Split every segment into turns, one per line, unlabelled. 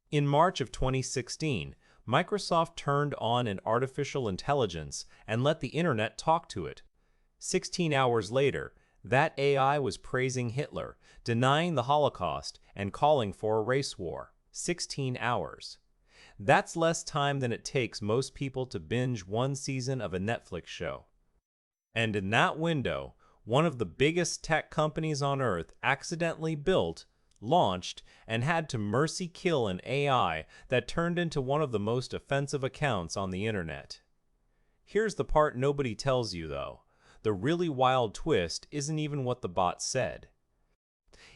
In March of 2016, Microsoft turned on an artificial intelligence and let the internet talk to it. 16 hours later, that AI was praising Hitler, denying the Holocaust, and calling for a race war. 16 hours. That's less time than it takes most people to binge one season of a Netflix show. And in that window, one of the biggest tech companies on Earth accidentally built, launched, and had to mercy kill an AI that turned into one of the most offensive accounts on the internet. Here's the part nobody tells you, though. The really wild twist isn't even what the bot said.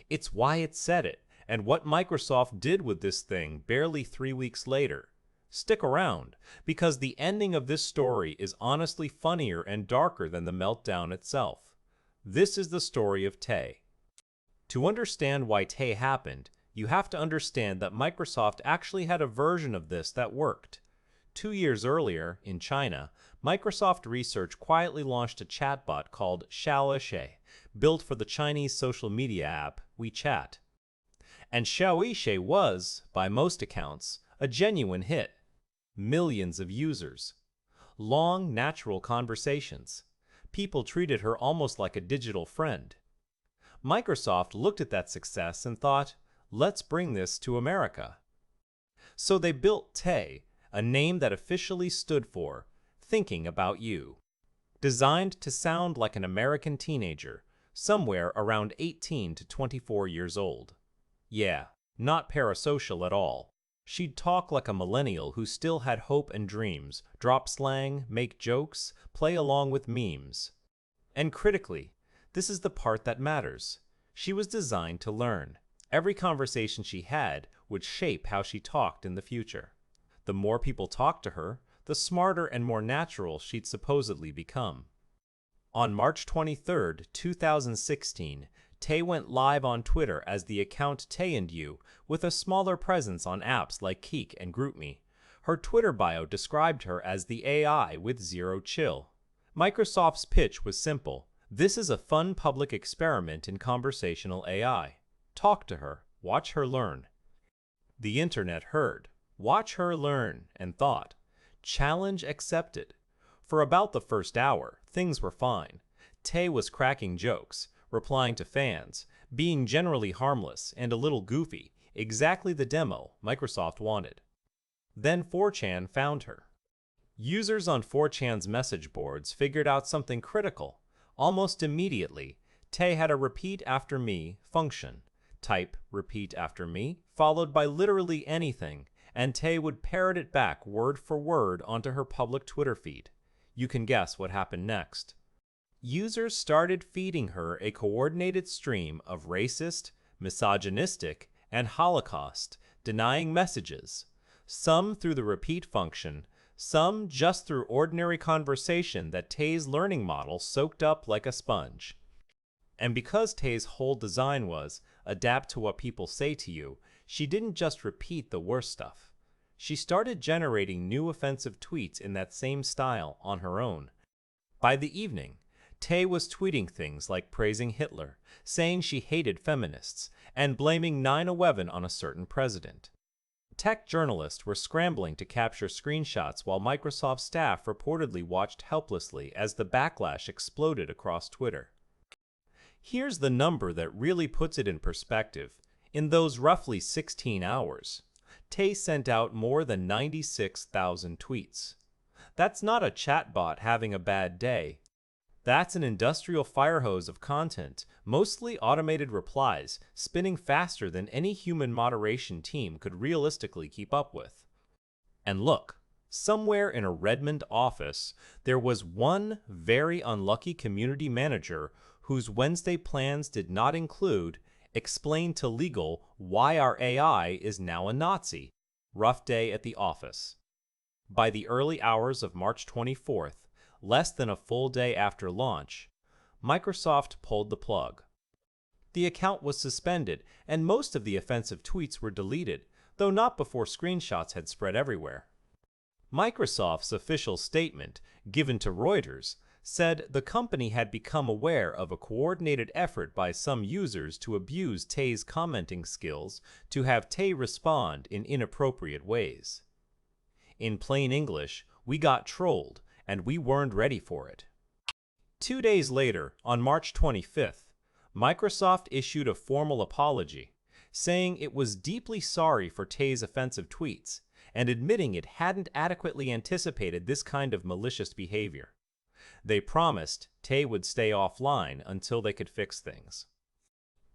It's why it said it, and what Microsoft did with this thing barely 3 weeks later. Stick around, because the ending of this story is honestly funnier and darker than the meltdown itself. This is the story of Tay. To understand why Tay happened, you have to understand that Microsoft actually had a version of this that worked. 2 years earlier, in China, Microsoft Research quietly launched a chatbot called Xiaoishe, built for the Chinese social media app WeChat. And Xiaoishe was, by most accounts, a genuine hit. Millions of users. Long, natural conversations. People treated her almost like a digital friend. Microsoft looked at that success and thought, let's bring this to America. So they built Tay, a name that officially stood for Thinking About You. Designed to sound like an American teenager, somewhere around 18 to 24 years old. Yeah, not parasocial at all. She'd talk like a millennial who still had hope and dreams, drop slang, make jokes, play along with memes. And critically, this is the part that matters. She was designed to learn. Every conversation she had would shape how she talked in the future. The more people talked to her, the smarter and more natural she'd supposedly become. On March 23, 2016, Tay went live on Twitter as the account Tay and You, with a smaller presence on apps like Kik and GroupMe. Her Twitter bio described her as the AI with zero chill. Microsoft's pitch was simple. This is a fun public experiment in conversational AI. Talk to her, watch her learn. The internet heard, watch her learn, and thought, challenge accepted. For about the first hour, things were fine. Tay was cracking jokes, replying to fans, being generally harmless and a little goofy, exactly the demo Microsoft wanted. Then 4chan found her. Users on 4chan's message boards figured out something critical. Almost immediately, Tay had a repeat after me function. Type repeat after me, followed by literally anything, and Tay would parrot it back word for word onto her public Twitter feed. You can guess what happened next. Users started feeding her a coordinated stream of racist, misogynistic, and Holocaust denying messages, some through the repeat function, some just through ordinary conversation that Tay's learning model soaked up like a sponge. And because Tay's whole design was adapt to what people say to you, she didn't just repeat the worst stuff. She started generating new offensive tweets in that same style on her own. By the evening, Tay was tweeting things like praising Hitler, saying she hated feminists, and blaming 9/11 on a certain president. Tech journalists were scrambling to capture screenshots while Microsoft staff reportedly watched helplessly as the backlash exploded across Twitter. Here's the number that really puts it in perspective. In those roughly 16 hours, Tay sent out more than 96,000 tweets. That's not a chatbot having a bad day. That's an industrial firehose of content, mostly automated replies, spinning faster than any human moderation team could realistically keep up with. And look, somewhere in a Redmond office, there was one very unlucky community manager whose Wednesday plans did not include explain to legal why our AI is now a Nazi. Rough day at the office. By the early hours of March 24th, less than a full day after launch, Microsoft pulled the plug. The account was suspended, and most of the offensive tweets were deleted, though not before screenshots had spread everywhere. Microsoft's official statement, given to Reuters, said the company had become aware of a coordinated effort by some users to abuse Tay's commenting skills to have Tay respond in inappropriate ways. In plain English, we got trolled, and we weren't ready for it. 2 days later, on March 25th, Microsoft issued a formal apology, saying it was deeply sorry for Tay's offensive tweets and admitting it hadn't adequately anticipated this kind of malicious behavior. They promised Tay would stay offline until they could fix things.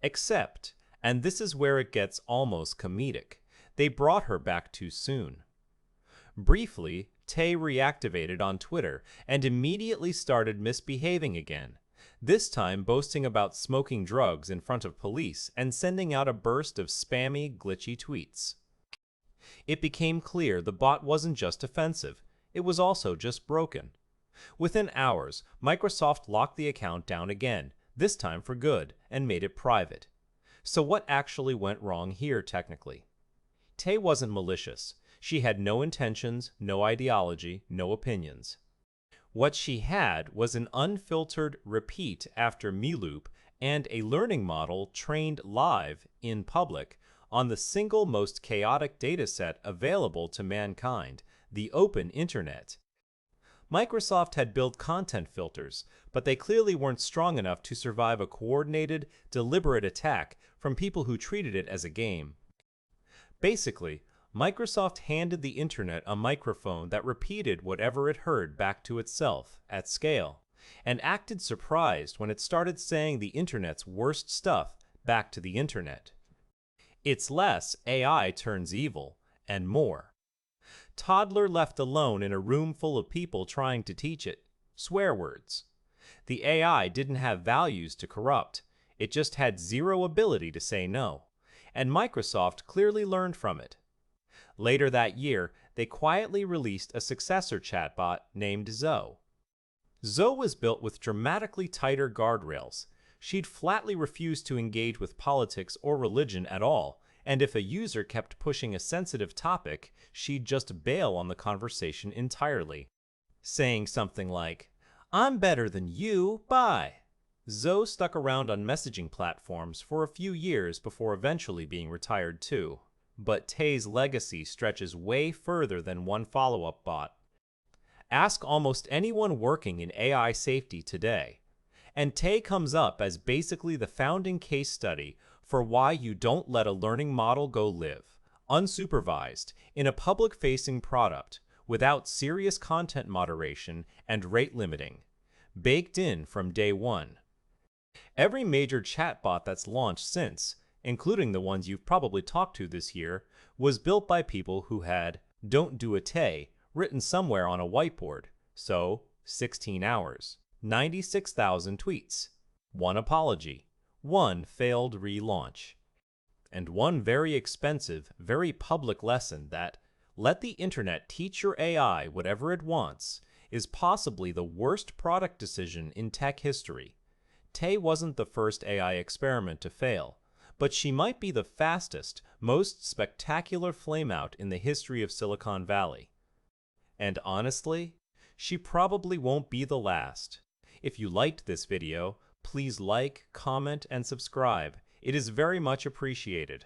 Except, and this is where it gets almost comedic, they brought her back too soon. Briefly, Tay reactivated on Twitter and immediately started misbehaving again, this time boasting about smoking drugs in front of police and sending out a burst of spammy, glitchy tweets. It became clear the bot wasn't just offensive, it was also just broken. Within hours, Microsoft locked the account down again, this time for good, and made it private. So what actually went wrong here technically? Tay wasn't malicious. She had no intentions, no ideology, no opinions. What she had was an unfiltered repeat after MeLoop and a learning model trained live in public on the single most chaotic dataset available to mankind, the open internet. Microsoft had built content filters, but they clearly weren't strong enough to survive a coordinated, deliberate attack from people who treated it as a game. Basically, Microsoft handed the internet a microphone that repeated whatever it heard back to itself at scale, and acted surprised when it started saying the internet's worst stuff back to the internet. It's less AI turns evil, and more. Toddler left alone in a room full of people trying to teach it swear words. The AI didn't have values to corrupt, it just had zero ability to say no, and Microsoft clearly learned from it. Later that year, they quietly released a successor chatbot named Zoe. Zoe was built with dramatically tighter guardrails. She'd flatly refuse to engage with politics or religion at all, and if a user kept pushing a sensitive topic, she'd just bail on the conversation entirely, saying something like, "I'm better than you, bye." Zoe stuck around on messaging platforms for a few years before eventually being retired too. But Tay's legacy stretches way further than one follow-up bot. Ask almost anyone working in AI safety today, and Tay comes up as basically the founding case study for why you don't let a learning model go live, unsupervised, in a public-facing product without serious content moderation and rate limiting, baked in from day one. Every major chatbot that's launched since, including the ones you've probably talked to this year, was built by people who had "Don't do a Tay" written somewhere on a whiteboard. So, 16 hours, 96,000 tweets, one apology, one failed relaunch, and one very expensive, very public lesson that let the internet teach your AI whatever it wants is possibly the worst product decision in tech history. Tay wasn't the first AI experiment to fail, but she might be the fastest, most spectacular flameout in the history of Silicon Valley. And honestly, she probably won't be the last. If you liked this video, please like, comment, and subscribe. It is very much appreciated.